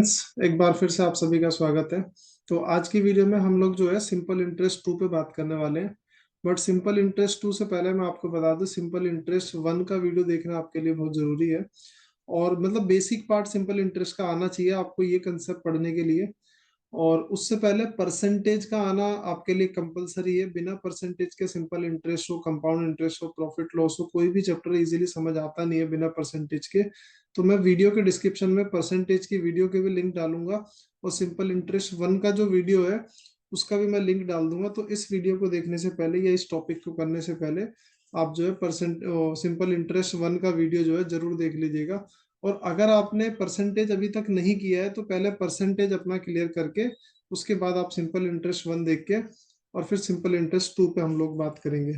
Friends, एक बार फिर से आप सभी का स्वागत है। तो आज की वीडियो में हम लोग जो है सिंपल इंटरेस्ट टू पे बात करने वाले हैं। बट सिंपल इंटरेस्ट टू से पहले मैं आपको बता दूं, सिंपल इंटरेस्ट वन का वीडियो देखना आपके लिए बहुत जरूरी है। और मतलब बेसिक पार्ट सिंपल इंटरेस्ट का आना चाहिए आपको ये कंसेप्ट पढ़ने के लिए। और उससे पहले परसेंटेज का आना आपके लिए कंपलसरी है। बिना परसेंटेज के सिंपल इंटरेस्ट हो, कंपाउंड इंटरेस्ट हो, प्रॉफिट लॉस हो, कोई भी चैप्टर इजीली समझ आता नहीं है बिना परसेंटेज के। तो मैं वीडियो के डिस्क्रिप्शन में परसेंटेज की वीडियो के भी लिंक डालूंगा, और सिंपल इंटरेस्ट वन का जो वीडियो है उसका भी मैं लिंक डाल दूंगा। तो इस वीडियो को देखने से पहले या इस टॉपिक को करने से पहले आप जो है सिंपल इंटरेस्ट वन का वीडियो जो है जरूर देख लीजिएगा। और अगर आपने परसेंटेज अभी तक नहीं किया है तो पहले परसेंटेज अपना क्लियर करके उसके बाद आप सिंपल इंटरेस्ट वन देख के और फिर सिंपल इंटरेस्ट टू पे हम लोग बात करेंगे।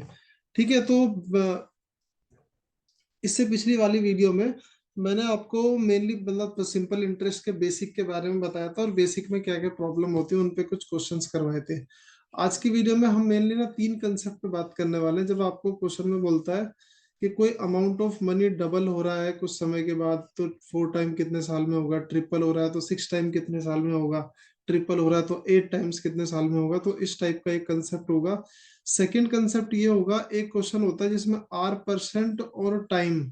ठीक है। तो इससे पिछली वाली वीडियो में मैंने आपको मेनली मतलब सिंपल इंटरेस्ट के बेसिक के बारे में बताया था, और बेसिक में क्या क्या प्रॉब्लम होती है उन पे कुछ क्वेश्चंस करवाए थे। आज की वीडियो में हम मेनली ना तीन कंसेप्ट पे बात करने वाले हैं। जब आपको क्वेश्चन में बोलता है कि कोई अमाउंट ऑफ मनी डबल हो रहा है कुछ समय के बाद, तो 4 टाइम कितने साल में होगा, ट्रिपल हो रहा है तो 6 टाइम कितने साल में होगा, ट्रिपल हो रहा है तो 8 टाइम्स कितने साल में होगा, तो इस टाइप का एक कंसेप्ट होगा। सेकेंड कंसेप्ट ये होगा, एक क्वेश्चन होता है जिसमें आर परसेंट और टाइम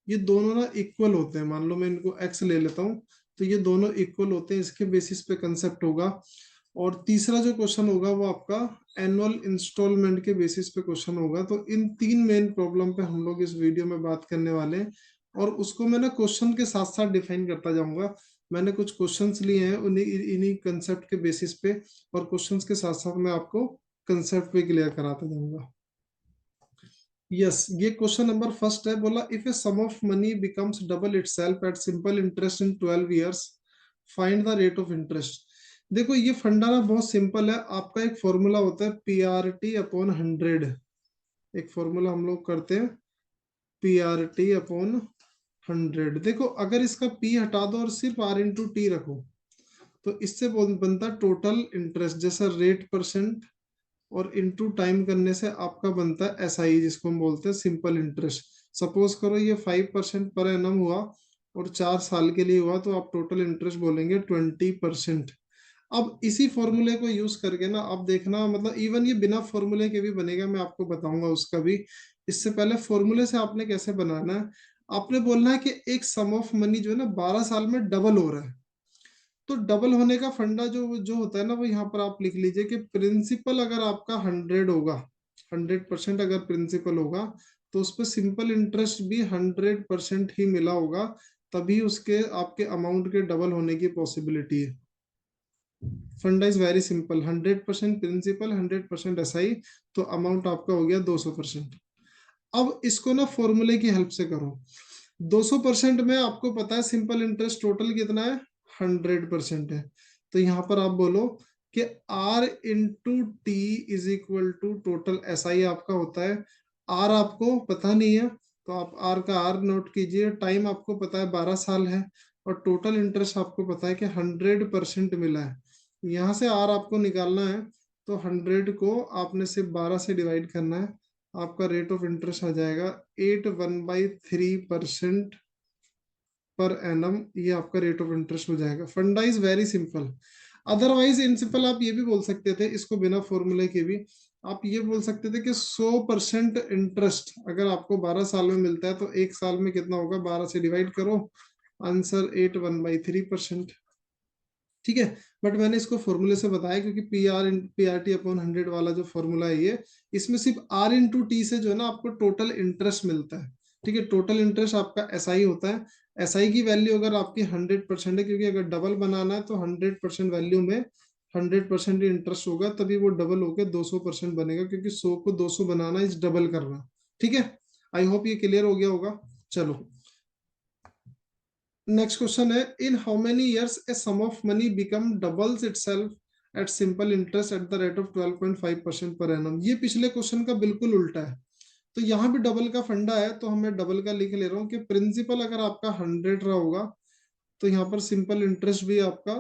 ये दोनों ना इक्वल होते हैं। मान लो मैं इनको एक्स ले लेता हूँ, तो ये दोनों इक्वल होते हैं, इसके बेसिस पे कंसेप्ट होगा। और तीसरा जो क्वेश्चन होगा वो आपका एनुअल इंस्टॉलमेंट के बेसिस पे क्वेश्चन होगा। तो इन तीन मेन प्रॉब्लम पे हम लोग इस वीडियो में बात करने वाले हैं, और उसको मैं ना क्वेश्चन के साथ साथ डिफाइन करता जाऊंगा। मैंने कुछ क्वेश्चंस लिए हैं उन्हीं इन्हीं कंसेप्ट के बेसिस पे, और क्वेश्चंस के साथ साथ मैं आपको कंसेप्ट पे क्लियर कराता जाऊंगा। यस, ये क्वेश्चन नंबर फर्स्ट है। बोला if a sum of money becomes double itself at simple interest in 12 years, find the rate of interest. देखो ये फंडा ना बहुत सिंपल है। आपका एक फॉर्मूला होता है पीआरटी अपॉन 100। एक फॉर्मूला हम लोग करते हैं पीआरटी अपॉन 100। देखो अगर इसका पी हटा दो और सिर्फ आर इंटू टी रखो, तो इससे बनता टोटल इंटरेस्ट जैसा रेट परसेंट, और इनटू टाइम करने से आपका बनता है एसआई, जिसको हम बोलते हैं सिंपल इंटरेस्ट। सपोज करो ये 5% पर एनम हुआ और 4 साल के लिए हुआ, तो आप टोटल इंटरेस्ट बोलेंगे 20%। अब इसी फॉर्मूले को यूज करके ना आप देखना, मतलब इवन ये बिना फॉर्मूले के भी बनेगा, मैं आपको बताऊंगा उसका भी। इससे पहले फॉर्मूले से आपने कैसे बनाना है, आपने बोलना है कि एक सम ऑफ मनी जो है ना 12 साल में डबल हो रहा है। तो डबल होने का फंडा जो जो होता है ना, वो यहाँ पर आप लिख लीजिए कि प्रिंसिपल अगर आपका 100 होगा, 100% अगर प्रिंसिपल होगा, तो उस पर सिंपल इंटरेस्ट भी 100% ही मिला होगा, तभी उसके आपके अमाउंट के डबल होने की पॉसिबिलिटी है। Funda is very simple, 100% principal, 100% SI, तो अमाउंट आपका हो गया 200%। अब इसको ना फॉर्मूले की हेल्प से करो। 200% में आपको पता है सिंपल इंटरेस्ट टोटल कितना है, 100% है। तो यहाँ पर आप बोलो कि R into T is equal to total S I आपका होता है। आर आपको पता नहीं है, तो आप आर का आर नोट कीजिए। टाइम आपको पता है 12 साल है, और टोटल इंटरेस्ट आपको पता है कि 100% मिला है। यहाँ से आर आपको निकालना है, तो 100 को आपने सिर्फ 12 से डिवाइड करना है, आपका रेट ऑफ इंटरेस्ट आ जाएगा 81/3% पर एनम। ये आपका रेट ऑफ इंटरेस्ट हो जाएगा। फंडा is very simple. Otherwise in simple आप ये भी बोल सकते थे, इसको बिना फॉर्मूले के भी आप ये बोल सकते थे कि 100% इंटरेस्ट अगर आपको 12 साल में मिलता है, तो एक साल में कितना होगा, 12 से डिवाइड करो, आंसर 81/3%। ठीक है। बट मैंने इसको फॉर्मूले से बताया, क्योंकि पी आर टी अपॉन 100 वाला जो फॉर्मूला है ये, इसमें सिर्फ आर इंटू टी से जो है ना आपको टोटल इंटरेस्ट मिलता है। ठीक है। टोटल इंटरेस्ट आपका एसआई होता है। एसआई की वैल्यू अगर आपकी 100% है, क्योंकि अगर डबल बनाना है तो 100% वैल्यू में 100% इंटरेस्ट होगा, तभी वो डबल होकर 200% बनेगा, क्योंकि 100 को 200 बनाना इस डबल करना। ठीक है। आई होप ये क्लियर हो गया होगा। चलो नेक्स्ट क्वेश्चन है, in how many years a sum of money become doubles itself at simple interest at the rate of 12.5% per annum. ये पिछले क्वेश्चन का बिल्कुल उल्टा है। तो यहाँ भी डबल का फंडा है, तो हमें डबल का लिख ले रहा हूँ कि प्रिंसिपल अगर आपका 100 रहा होगा, तो यहाँ पर सिंपल इंटरेस्ट भी आपका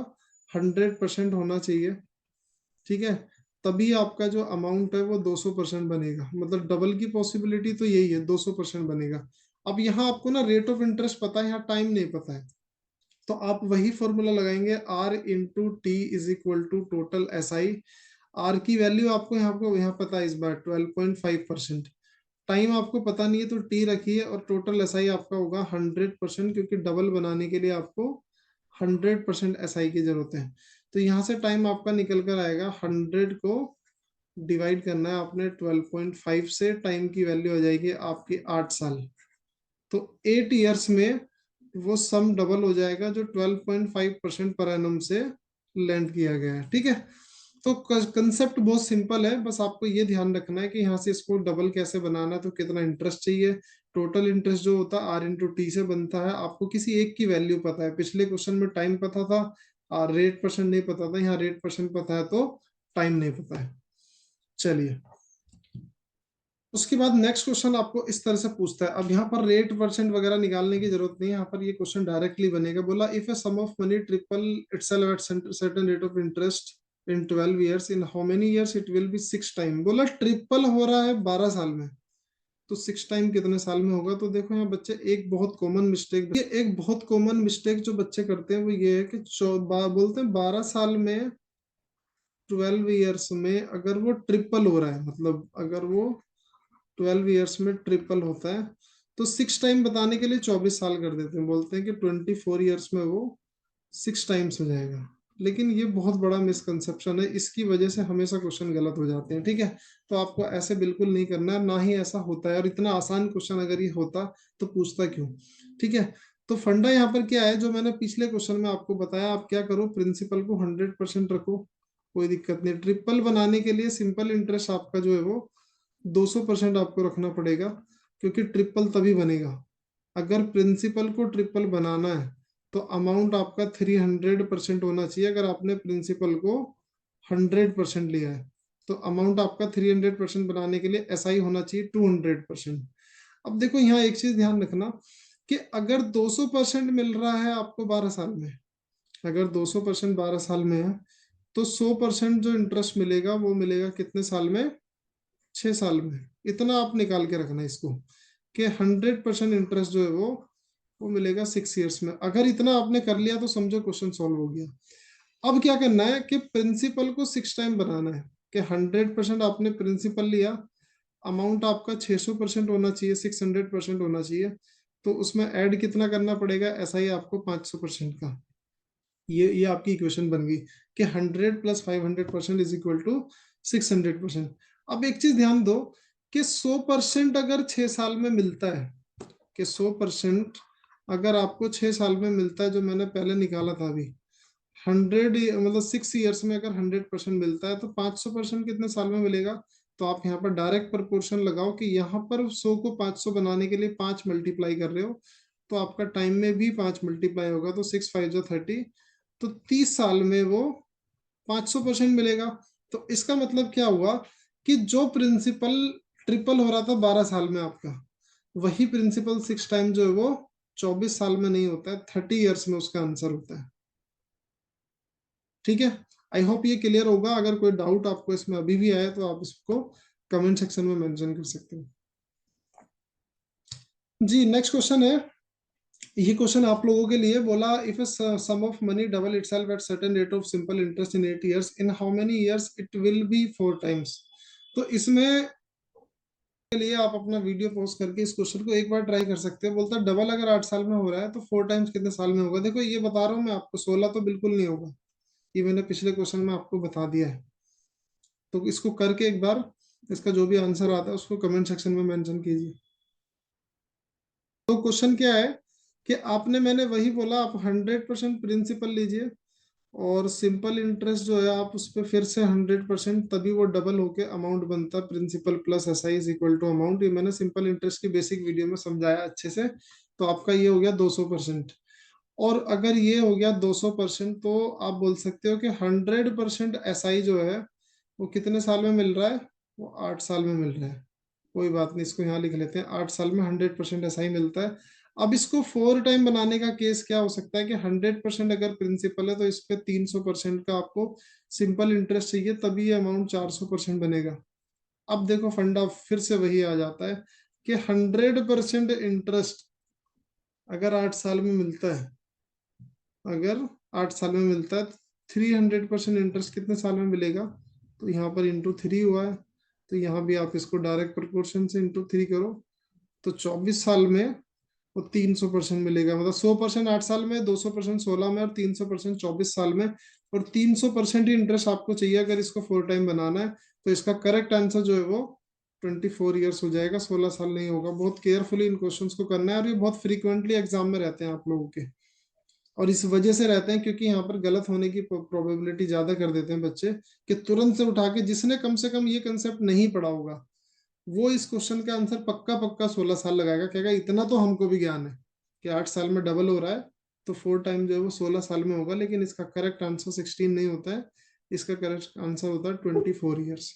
100% होना चाहिए। ठीक है। तभी आपका जो अमाउंट है वो 200% बनेगा। मतलब डबल की पॉसिबिलिटी तो यही है, 200% बनेगा। अब यहाँ आपको ना रेट ऑफ इंटरेस्ट पता है, यहाँ टाइम नहीं पता है, तो आप वही फॉर्मूला लगाएंगे, R into T is equal to total SI। R की वैल्यू आपको यहाँ पता है इस बार 12.5%। टाइम आपको पता नहीं है तो टी रखिए, और टोटल SI आपका होगा 100%, क्योंकि डबल बनाने के लिए आपको 100% SI की जरूरत है। तो यहाँ से टाइम आपका निकल कर आएगा, 100 को डिवाइड करना है आपने 12.5 से, टाइम की वैल्यू हो जाएगी आपकी 8 साल। तो 8 ईयर्स में वो सम डबल हो जाएगा जो 12.5% पर एनम से लैंड किया गया है। ठीक है, तो कंसेप्ट बहुत सिंपल है, बस आपको ये ध्यान रखना है कि यहाँ से इसको डबल कैसे बनाना है, तो कितना इंटरेस्ट चाहिए। टोटल इंटरेस्ट जो होता है R इंटू टी से बनता है। आपको किसी एक की वैल्यू पता है, पिछले क्वेश्चन में टाइम पता था और रेट परसेंट नहीं पता था, यहाँ रेट परसेंट पता है तो टाइम नहीं पता है। चलिए, उसके बाद नेक्स्ट क्वेश्चन आपको इस तरह से पूछता है। अब यहाँ पर रेट परसेंट वगैरह निकालने की जरूरत नहीं है, यहाँ पर ये क्वेश्चन डायरेक्टली बनेगा। बोला if a sum of money triple itself at certain rate of interest in 12 years, in how many years it will be 6 time. बोला ट्रिपल हो रहा है 12 साल में, तो 6 टाइम कितने साल में होगा। तो देखो यहाँ बच्चे एक बहुत कॉमन मिस्टेक जो बच्चे करते हैं वो ये है कि बोलते हैं 12 साल में, 12 ईयर्स में अगर वो ट्रिपल हो रहा है, मतलब अगर वो 12 ईयर्स में ट्रिपल होता है, तो 6 टाइम बताने के लिए 24 साल कर देते हैं, बोलते हैं कि 24 ईयर्स में वो 6 टाइम्स हो जाएगा। लेकिन ये बहुत बड़ा मिसकंसेप्शन है, इसकी वजह से हमेशा क्वेश्चन गलत हो जाते हैं। ठीक है, तो आपको ऐसे बिल्कुल नहीं करना है, ना ही ऐसा होता है। और इतना आसान क्वेश्चन अगर ये होता तो पूछता क्यों। ठीक है, तो फंडा यहाँ पर क्या है, जो मैंने पिछले क्वेश्चन में आपको बताया, आप क्या करो, प्रिंसिपल को 100% रखो, कोई दिक्कत नहीं। ट्रिपल बनाने के लिए सिंपल इंटरेस्ट आपका जो है वो 200% आपको रखना पड़ेगा, क्योंकि ट्रिपल तभी बनेगा अगर प्रिंसिपल को ट्रिपल बनाना है, तो अमाउंट आपका 300% होना चाहिए। अगर आपने प्रिंसिपल को 100% लिया है, तो अमाउंट आपका 300% बनाने के लिए SI होना चाहिए 200%। अब देखो यहाँ एक चीज ध्यान रखना कि अगर 200% मिल रहा है आपको 12 साल में, अगर 200% 12 साल में है, तो 100% जो इंटरेस्ट मिलेगा वो मिलेगा कितने साल में, 6 साल में। इतना आप निकाल के रखना इसको, कि 100% इंटरेस्ट जो है वो मिलेगा 6 ईयर्स में। अगर इतना आपने कर लिया तो समझो क्वेश्चन सॉल्व हो गया। अब क्या करना है कि प्रिंसिपल को 6 टाइम बनाना है, कि 100% आपने प्रिंसिपल लिया, अमाउंट आपका 600% होना चाहिए, 600% होना चाहिए, तो उसमें ऐड कितना करना पड़ेगा, ऐसा ही आपको 500% का। ये आपकी इक्वेशन बन गई कि 100 प्लस 500% इज इक्वल टू 600%। अब एक चीज ध्यान दो कि 100% अगर 6 साल में मिलता है, कि 100% अगर आपको 6 साल में मिलता है, जो मैंने पहले निकाला था अभी, 100 मतलब 6 ईयर्स में अगर 100% मिलता है, तो 500% कितने साल में मिलेगा। तो आप यहाँ पर डायरेक्ट प्रोपोर्शन लगाओ कि यहाँ पर 100 को 500 बनाने के लिए 5 मल्टीप्लाई कर रहे हो, तो आपका टाइम में भी 5 मल्टीप्लाई होगा, तो 6 5 जो 30, तो 30 साल में वो 500% मिलेगा। तो इसका मतलब क्या हुआ कि जो प्रिंसिपल ट्रिपल हो रहा था 12 साल में आपका, वही प्रिंसिपल 6 टाइम जो है वो 24 साल में नहीं होता है, 30 ईयर्स में उसका आंसर होता है। ठीक है, आई होप ये क्लियर होगा। अगर कोई डाउट आपको इसमें अभी भी आया तो आप इसको कमेंट सेक्शन में मेंशन कर सकते हो। जी, नेक्स्ट क्वेश्चन है, ये क्वेश्चन आप लोगों के लिए। बोला if sum of money double itself at certain rate of simple interest in 8 years, in how many years it will be 4 times. तो इसमें के लिए आप अपना वीडियो पॉज करके इस क्वेश्चन को एक बार ट्राई कर सकते हो। बोलता है डबल अगर 8 साल में हो रहा है तो 4 टाइम्स कितने साल में होगा। देखो ये बता रहा हूँ मैं आपको, 16 तो बिल्कुल नहीं होगा, ये मैंने पिछले क्वेश्चन में आपको बता दिया है। तो इसको करके एक बार इसका जो भी आंसर आता है उसको कमेंट सेक्शन में मेंशन कीजिए। तो क्वेश्चन क्या है कि आपने, मैंने वही बोला, आप 100% प्रिंसिपल लीजिए, और सिंपल इंटरेस्ट जो है आप उस पर फिर से 100%, तभी वो डबल होके अमाउंट बनता है। Principal plus SI is equal to amount. ये मैंने सिंपल इंटरेस्ट की बेसिक वीडियो में समझाया अच्छे से। तो आपका ये हो गया 200%। और अगर ये हो गया 200%, तो आप बोल सकते हो कि 100% SI जो है वो कितने साल में मिल रहा है, वो 8 साल में मिल रहा है। कोई बात नहीं, इसको यहाँ लिख लेते हैं, 8 साल में 100% SI मिलता है। अब इसको 4 टाइम बनाने का केस क्या हो सकता है कि 100% अगर प्रिंसिपल है, तो इस पे 300% का आपको सिंपल इंटरेस्ट चाहिए, तभी ये अमाउंट 400% बनेगा। अब देखो फंडा फिर से वही आ जाता है कि 100% इंटरेस्ट अगर 8 साल में मिलता है, अगर 8 साल में मिलता है, 300% इंटरेस्ट कितने साल में मिलेगा? तो यहाँ पर इंटू 3 हुआ है, तो यहाँ भी आप इसको डायरेक्ट प्रोपोर्शन से इंटू 3 करो, तो 24 साल में वो 300% मिलेगा। मतलब 100% 8 साल में, 200% 16 में और 300% 24 साल में। और 300% ही इंटरेस्ट आपको चाहिए अगर इसको 4 टाइम बनाना है। तो इसका करेक्ट आंसर जो है वो 24 ईयर्स हो जाएगा, 16 साल नहीं होगा। बहुत केयरफुली इन क्वेश्चंस को करना है, और ये बहुत फ्रीक्वेंटली एग्जाम में रहते हैं आप लोगों के। और इस वजह से रहते हैं क्योंकि यहाँ पर गलत होने की प्रोबेबिलिटी ज्यादा कर देते हैं बच्चे, कि तुरंत से उठा के, जिसने कम से कम ये कंसेप्ट नहीं पढ़ा होगा, वो इस क्वेश्चन का आंसर पक्का पक्का 16 साल लगाएगा, कहेगा इतना तो हमको भी ज्ञान है कि 8 साल में डबल हो रहा है, तो 4 टाइम जो है वो 16 साल में होगा। लेकिन इसका करेक्ट आंसर 16 नहीं होता है, इसका करेक्ट आंसर होता है 24 ईयर्स।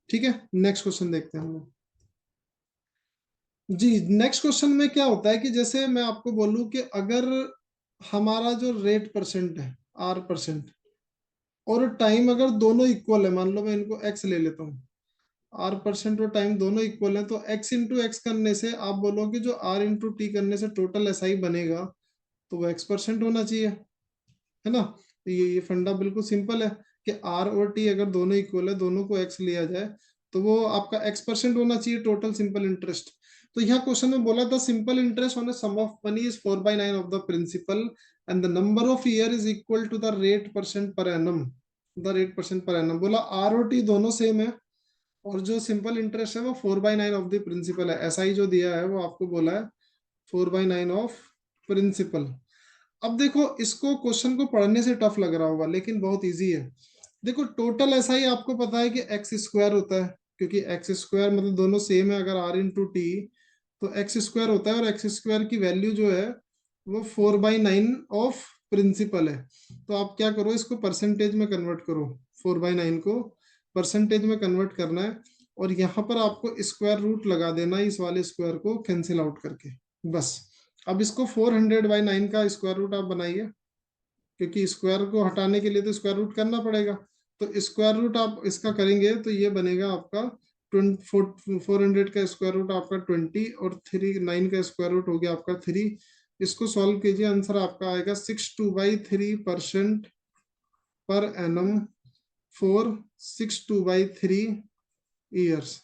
ठीक है, नेक्स्ट क्वेश्चन देखते हैं हम लोग। जी, नेक्स्ट क्वेश्चन में क्या होता है कि जैसे मैं आपको बोलूं कि अगर हमारा जो रेट परसेंट है, R%, और टाइम अगर दोनों इक्वल है, मान लो मैं इनको x ले लेता हूँ, R% और टाइम दोनों इक्वल है, तो x इंटू एक्स करने से आप बोलोगे जो R इंटू टी करने से टोटल SI बनेगा, तो वो x% होना चाहिए, है ना? तो ये फंडा बिल्कुल सिंपल है कि R और T अगर दोनों इक्वल है, दोनों को x लिया जाए, तो वो आपका x% होना चाहिए टोटल सिंपल इंटरेस्ट। तो यहाँ क्वेश्चन में बोला था simple interest on a sum of money is 4/9 of the principal and the number of year is equal to the rate percent per annum. The rate percent per annum बोला, R और T दोनों same है, और जो simple interest है वो 4/9 of the principal है। SI जो दिया है वो आपको बोला है 4/9 ऑफ प्रिंसिपल। अब देखो, इसको क्वेश्चन को पढ़ने से टफ लग रहा होगा, लेकिन बहुत इजी है। देखो, टोटल SI आपको पता है कि एक्स स्क्वायर होता है, क्योंकि एक्स स्क्वायर मतलब दोनों सेम है, अगर R इंटू टी, तो एक्स स्क्वायर होता है, और एक्स स्क्वायर की वैल्यू जो है वो 4/9 ऑफ प्रिंसिपल है। तो आप क्या करो, इसको परसेंटेज में कन्वर्ट करो, 4/9 को परसेंटेज में कन्वर्ट करना है, और यहाँ पर आपको स्क्वायर रूट लगा देना है, इस वाले स्क्वायर को कैंसिल आउट करके, बस। अब इसको 400/9 का स्क्वायर रूट आप बनाइए, क्योंकि स्क्वायर को हटाने के लिए तो स्क्वायर रूट करना पड़ेगा। तो स्क्वायर रूट आप इसका करेंगे तो ये बनेगा आपका 400 का स्क्वायर रूट आपका 20, और 9 का स्क्वायर रूट हो गया आपका 3। इसको सॉल्व कीजिए, आंसर आपका आएगा 62/3% पर एनम फॉर 62/3 ईयर्स।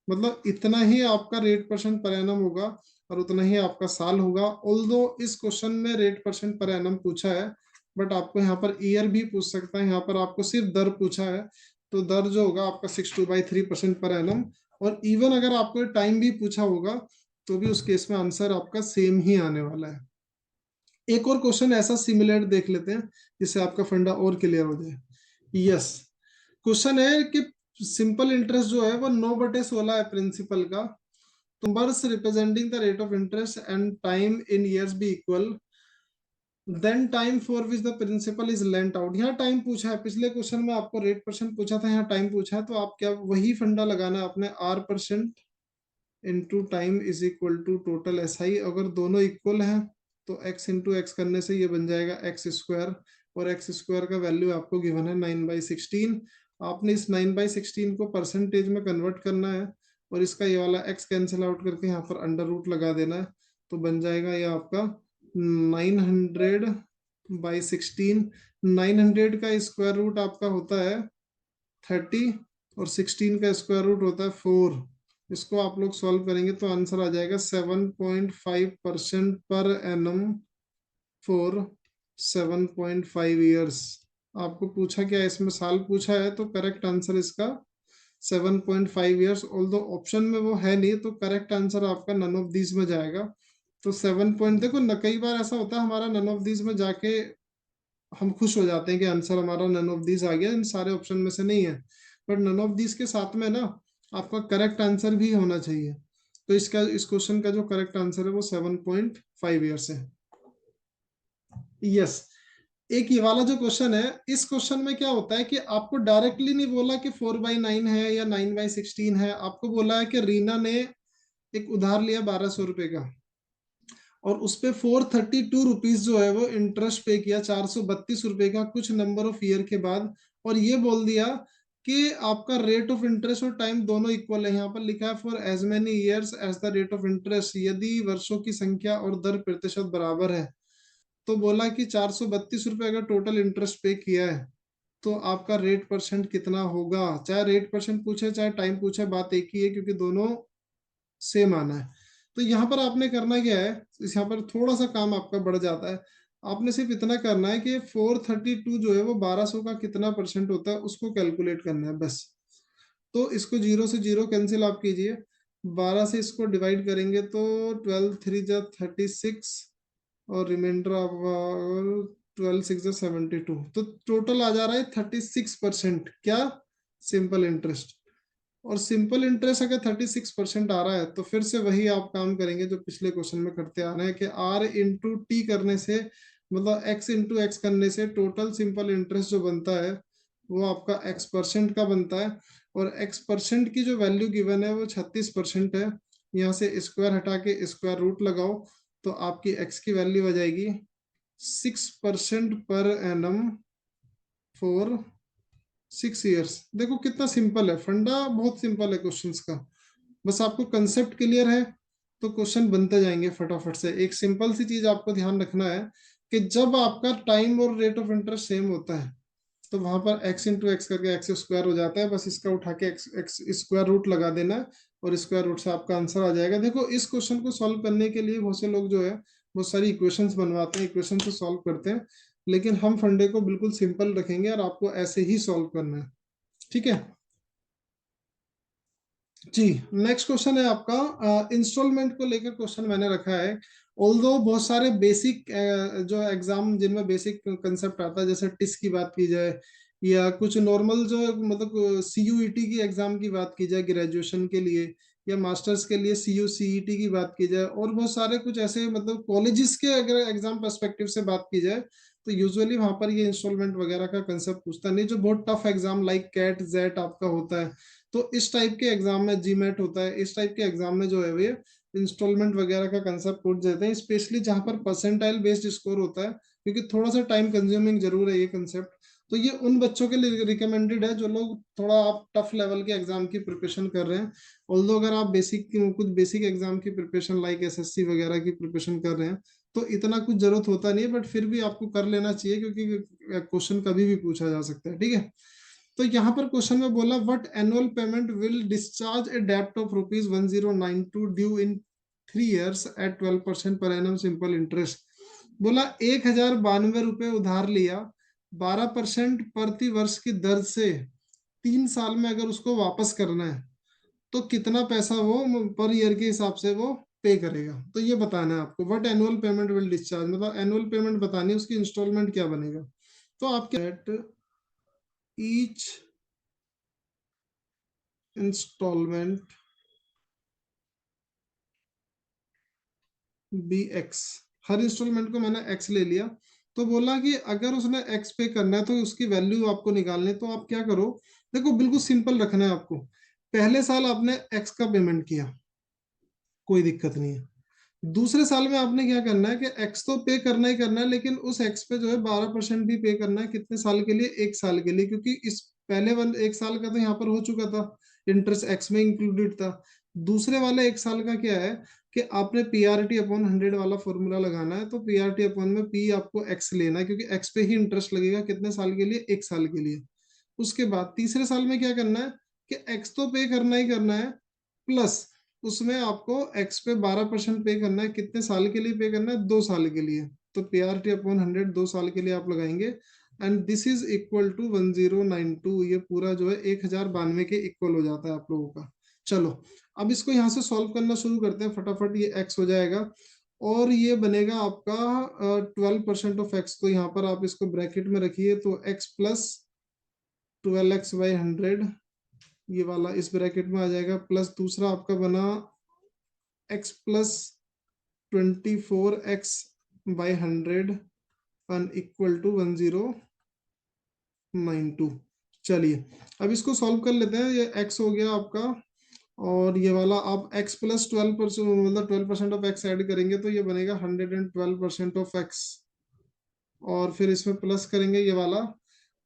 मतलब इतना ही आपका रेट परसेंट पर एनम होगा, और उतना ही आपका साल होगा। ऑल्दो इस क्वेश्चन में रेट परसेंट पर एनम पूछा है, बट आपको यहाँ पर ईयर भी पूछ सकता है, यहाँ पर आपको सिर्फ दर पूछा है, तो दर जो होगा आपका 62/3% पर एनम। और इवन अगर आपको टाइम भी पूछा होगा, तो भी उस केस में आंसर आपका सेम ही आने वाला है। एक और क्वेश्चन ऐसा सिमिलर देख लेते हैं, जिससे आपका फंडा और क्लियर हो जाए। यस, क्वेश्चन है कि सिंपल इंटरेस्ट जो है वो 9/16 है प्रिंसिपल का, तो numbers representing the rate of interest and time in years be equal, then time for which the principal is lent out. यहाँ टाइम पूछा है, पिछले क्वेश्चन में आपको रेट परसेंट पूछा था, यहाँ टाइम पूछा है, तो आप क्या वही फंडा लगाना है अपने, R% into time is equal to total SI। अगर दोनों इक्वल हैं तो x इंटू एक्स करने से ये बन जाएगा एक्स स्क्वायर, और एक्स स्क्वायर का वैल्यू आपको गिवन है 9/16। आपने इस 9/16 को परसेंटेज में कन्वर्ट करना है, और इसका ये वाला x कैंसिल आउट करके यहाँ पर अंडर रूट लगा देना है, तो बन जाएगा ये आपका 900/16। 900 का स्क्वायर रूट आपका होता है 30, और 16 का स्क्वायर रूट होता है 4। इसको आप लोग सॉल्व करेंगे तो आंसर आ जाएगा 7.5% पर एनम फॉर 7.5 ईयर्स। आपको पूछा क्या है, इसमें साल पूछा है, तो करेक्ट आंसर इसका 7.5 ईयर्स। ऑल्दो ऑप्शन में वो है नहीं, तो करेक्ट आंसर आपका नन ऑफ दीज में जाएगा। तो 7 पॉइंट, देखो न, कई बार ऐसा होता है हमारा नन ऑफ दीज में जाके हम खुश हो जाते हैं कि आंसर हमारा नन ऑफ दीज आ गया, इन सारे ऑप्शन में से नहीं है। बट नन ऑफ दीज के साथ में ना आपका करेक्ट आंसर भी होना चाहिए। तो इसका, इस क्वेश्चन का जो करेक्ट आंसर है वो 7.5 ईयर्स है। यस, एक ये वाला जो क्वेश्चन है, इस क्वेश्चन में क्या होता है कि आपको डायरेक्टली नहीं बोला कि 4/9 है या 9/16 है, आपको बोला है कि रीना ने एक उधार लिया 1200 रुपए का, और उस पे 432 रुपीज जो है वो इंटरेस्ट पे किया, 432 रुपए का कुछ नंबर ऑफ ईयर के बाद। और ये बोल दिया कि आपका रेट ऑफ इंटरेस्ट और टाइम दोनों इक्वल है। यहाँ पर लिखा है for as many years as the rate of interest, यदि वर्षों की संख्या और दर प्रतिशत बराबर है। तो बोला कि 432 रुपये अगर टोटल इंटरेस्ट पे किया है तो आपका रेट परसेंट कितना होगा। चाहे रेट परसेंट पूछे चाहे टाइम पूछे, बात एक ही है क्योंकि दोनों सेम आना है। तो यहाँ पर आपने करना क्या है, यहाँ पर थोड़ा सा काम आपका बढ़ जाता है। आपने सिर्फ इतना करना है कि 432 जो है वो 1200 का कितना परसेंट होता है उसको कैलकुलेट करना है बस। तो इसको जीरो से जीरो कैंसिल आप कीजिए, 12 से इसको डिवाइड करेंगे तो 12 3 जा 36 और रिमाइंडर आप 12 6 जा 72, तो टोटल आ जा रहा है 36%। क्या? Simple interest. और सिंपल इंटरेस्ट अगर 36% आ रहा है तो फिर से वही आप काम करेंगे जो पिछले क्वेश्चन में करते आ रहे हैं कि आर इंटू टी करने से, मतलब एक्स इंटू एक्स करने से टोटल सिंपल इंटरेस्ट जो बनता है वो आपका एक्स परसेंट का बनता है। और एक्स परसेंट की जो वैल्यू गिवन है वो 36% है। यहाँ से स्क्वायर हटा के स्क्वायर रूट लगाओ तो आपकी एक्स की वैल्यू आ जाएगी 6% पर एनम फॉर 6 ईयर्स। देखो कितना सिंपल है, फंडा बहुत सिंपल है क्वेश्चंस का। बस आपको कंसेप्ट क्लियर है तो क्वेश्चन बनते जाएंगे फटाफट से। एक सिंपल सी चीज आपको ध्यान रखना है कि जब आपका टाइम और रेट ऑफ इंटरेस्ट सेम होता है तो वहां पर एक्स इंटू एक्स करके एक्स स्क्वायर हो जाता है, बस इसका उठा के एक्स एक्स स्क्वायर रूट लगा देना है और स्क्वायर रूट से आपका आंसर आ जाएगा। देखो इस क्वेश्चन को सॉल्व करने के लिए बहुत से लोग जो है बहुत सारी इक्वेशंस बनवाते हैं, इक्वेशन से सॉल्व करते हैं, लेकिन हम फंडे को बिल्कुल सिंपल रखेंगे और आपको ऐसे ही सॉल्व करना है। ठीक है जी। नेक्स्ट क्वेश्चन है आपका इंस्टॉलमेंट को लेकर क्वेश्चन मैंने रखा है। ऑल्दो बहुत सारे बेसिक जो एग्जाम जिनमें बेसिक कंसेप्ट आता है, जैसे टिस की बात की जाए या कुछ नॉर्मल जो मतलब सीयूईटी की एग्जाम की बात की जाए ग्रेजुएशन के लिए, या मास्टर्स के लिए सीयू सीईटी की बात की जाए, और बहुत सारे कुछ ऐसे मतलब कॉलेजेस के अगर एग्जाम पर्सपेक्टिव से बात की जाए तो यूजुअली वहां पर ये इंस्टॉलमेंट वगैरह का कंसेप्ट पूछता नहीं। जो बहुत tough exam like CAT XAT आपका होता है, तो इस टाइप के एग्जाम में जीमेट होता है, इस टाइप के एग्जाम में जो है वे इंस्टॉलमेंट वगैरह का कंसेप्ट पूछ देते हैं, स्पेशली जहां पर परसेंटाइल बेस्ड स्कोर होता है, क्योंकि थोड़ा सा टाइम कंज्यूमिंग जरूर है ये कंसेप्ट। तो ये उन बच्चों के लिए रिकमेंडेड है जो लोग थोड़ा आप टफ लेवल के एग्जाम की प्रिपरेशन कर रहे हैं। ऑल्दो अगर आप बेसिक कुछ बेसिक एग्जाम की प्रिपरेशन लाइक एसएससी वगैरह की प्रिपरेशन कर रहे हैं तो इतना कुछ जरूरत होता नहीं है, बट फिर भी आपको कर लेना चाहिए क्योंकि क्वेश्चन कभी भी पूछा जा सकता है। ठीक है, तो यहाँ पर क्वेश्चन में बोला what annual payment will discharge a डेब्ट of ₹1092 due in 3 years at 12% per annum simple interest. बोला 1092 रुपये उधार लिया 12% प्रति वर्ष की दर से 3 साल में अगर उसको वापस करना है तो कितना पैसा वो पर ईयर के हिसाब से वो पे करेगा। तो ये बताना है आपको what annual payment will discharge, मतलब एनुअल पेमेंट बतानी है, उसकी इंस्टॉलमेंट क्या बनेगा। तो आपके ईच इंस्टॉलमेंट बी एक्स, हर इंस्टॉलमेंट को मैंने एक्स ले लिया। तो बोला कि अगर उसने एक्स पे करना है तो उसकी वैल्यू आपको निकालनी है, तो आप क्या करो, देखो बिल्कुल सिंपल रखना है आपको। पहले साल आपने एक्स का पेमेंट किया, कोई दिक्कत नहीं है। दूसरे साल में आपने क्या करना है कि एक्स तो पे करना ही करना है, लेकिन उस एक्स पे जो है 12% भी पे करना है। कितने साल के लिए? 1 साल के लिए, क्योंकि इस पहले वाले 1 साल का तो यहाँ पर हो चुका था, इंटरेस्ट एक्स में इंक्लूडेड था। दूसरे वाले 1 साल का क्या है कि आपने पीआरटी अपॉन 100 वाला फॉर्मूला लगाना है। तो पीआरटी अपॉन में पी आपको एक्स लेना है क्योंकि एक्स पे ही इंटरेस्ट लगेगा। कितने साल के लिए? 1 साल के लिए। उसके बाद तीसरे साल में क्या करना है कि एक्स तो पे करना ही करना है, प्लस उसमें आपको एक्स पे 12% पे करना है। कितने साल के लिए पे करना है? 2 साल के लिए। तो पी आर टी अपॉन 100 2 साल के लिए आप लगाएंगे, and this is equal to 1092। ये पूरा जो है 1092 के इक्वल हो जाता है आप लोगों का। चलो अब इसको यहाँ से सॉल्व करना शुरू करते हैं फटाफट। ये एक्स हो जाएगा और ये बनेगा आपका 12% ऑफ एक्स। तो यहाँ पर आप इसको ब्रैकेट में रखिए, तो एक्स प्लस 12x/100 ये वाला इस ब्रैकेट में आ जाएगा, प्लस दूसरा आपका बना x plus 24x/100 equal to 1092। चलिए अब इसको सॉल्व कर लेते हैं। ये x हो गया आपका, और ये वाला आप x प्लस 12% मतलब 12% ऑफ x ऐड करेंगे तो ये बनेगा 112% ऑफ x, और फिर इसमें प्लस करेंगे ये वाला,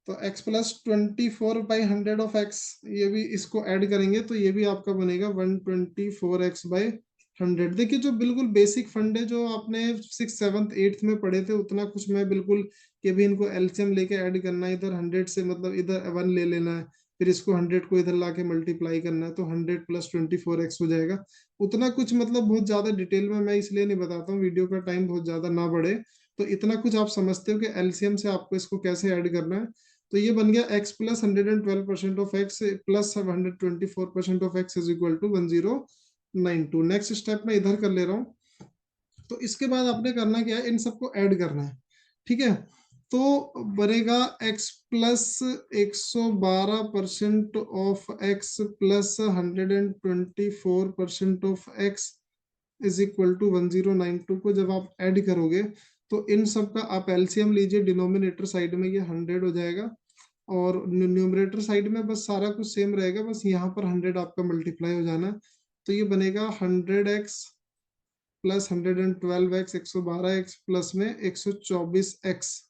तो x प्लस 24/100 ऑफ x, ये भी इसको ऐड करेंगे तो ये भी आपका बनेगा 124x/100। 100। देखिए जो बिल्कुल बेसिक फंड है जो आपने 6th 7th 8th में पढ़े थे, उतना कुछ मैं बिल्कुल कि भी इनको एलसीएम लेके ऐड करना है, इधर 100 से मतलब इधर 1 ले लेना है, फिर इसको 100 को इधर लाके मल्टीप्लाई करना है, तो 100 + 24x हो जाएगा। उतना कुछ मतलब बहुत ज्यादा डिटेल में मैं इसलिए नहीं बताता हूँ, वीडियो का टाइम बहुत ज्यादा ना बढ़े। तो इतना कुछ आप समझते हो कि एलसीएम से आपको इसको कैसे ऐड करना है। तो ये बन गया x + 112% of x + 124% of x = 1092। Next step में इधर कर ले रहा हूँ। तो इसके बाद आपने करना क्या है, इन सबको ऐड करना है, ठीक है। तो बनेगा x + 112% of x + 124% of x = 1092 को जब आप ऐड करोगे तो इन सब का आप एलसीएम लीजिए, डिनोमिनेटर साइड में ये 100 हो जाएगा और न्यूमरेटर साइड में बस सारा कुछ सेम रहेगा, बस यहाँ पर 100 आपका मल्टीप्लाई हो जाना है। तो ये बनेगा 100x + 112x 112x प्लस में 124x।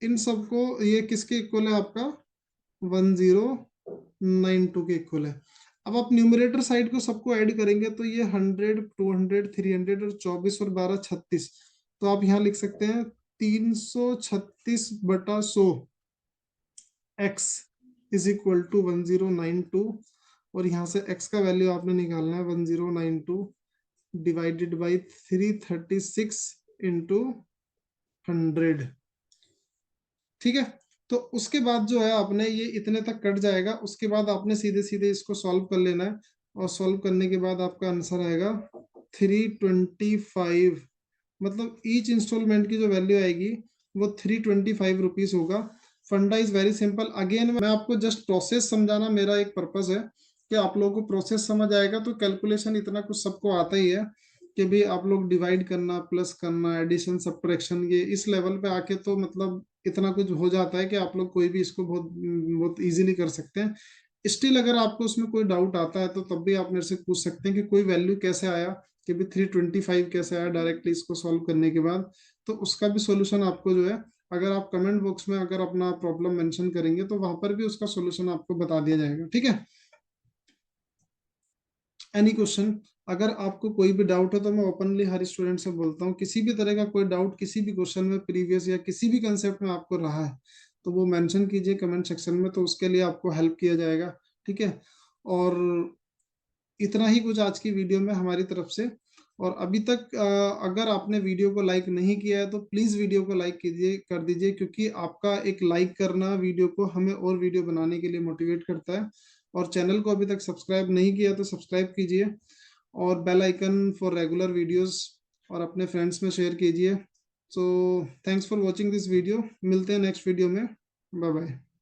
इन सबको ये किसके इक्वल है आपका 1092 के इक्वल है। अब आप न्यूमरेटर साइड को सबको ऐड करेंगे तो ये 100 200 300 और 24 और 12 36। तो आप यहाँ लिख सकते हैं 336/100 x = 1092। और यहाँ से x का वैल्यू आपने निकालना है 1092 डिवाइडेड बाई 336 इंटू 100। ठीक है। तो उसके बाद जो है आपने ये इतने तक कट जाएगा, उसके बाद आपने सीधे सीधे इसको सॉल्व कर लेना है। और सॉल्व करने के बाद आपका आंसर आएगा 325। मतलब ईच इंस्टॉलमेंट की जो वैल्यू आएगी वो 325 रुपीज होगा। फंडा इज वेरी सिंपल। अगेन मैं आपको जस्ट प्रोसेस समझाना मेरा एक पर्पस है कि आप लोगों को प्रोसेस समझ आएगा। तो कैलकुलेशन इतना कुछ सबको आता ही है कि भी आप लोग डिवाइड करना, प्लस करना, एडिशन, सब्ट्रैक्शन, ये इस लेवल पे आके तो मतलब इतना कुछ हो जाता है कि आप लोग कोई भी इसको बहुत बहुत इजीली कर सकते हैं। स्टिल अगर आपको उसमें कोई डाउट आता है तो तब भी आप मेरे से पूछ सकते हैं कि कोई वैल्यू कैसे आया, कि भी 325 कैसे आया डायरेक्टली इसको सॉल्व करने के बाद। तो उसका भी सॉल्यूशन आपको जो है, अगर आप कमेंट बॉक्स में अगर अपना प्रॉब्लम मेंशन करेंगे तो वहां पर भी उसका सॉल्यूशन आपको बता दिया जाएगा, ठीक है। एनी क्वेश्चन, अगर आपको कोई भी डाउट है तो मैं ओपनली हर स्टूडेंट से बोलता हूँ, किसी भी तरह का कोई डाउट किसी भी क्वेश्चन में प्रीवियस या किसी भी कंसेप्ट में आपको रहा है तो वो मेंशन कीजिए कमेंट सेक्शन में, तो उसके लिए आपको हेल्प किया जाएगा, ठीक है। और इतना ही कुछ आज की वीडियो में हमारी तरफ से। और अभी तक अगर आपने वीडियो को लाइक नहीं किया है तो प्लीज वीडियो को लाइक कीजिए, कर दीजिए, क्योंकि आपका एक लाइक करना वीडियो को हमें और वीडियो बनाने के लिए मोटिवेट करता है। और चैनल को अभी तक सब्सक्राइब नहीं किया तो सब्सक्राइब कीजिए और bell icon for regular videos और अपने फ्रेंड्स में शेयर कीजिए। So thanks for watching this video, मिलते हैं नेक्स्ट वीडियो में। Bye bye.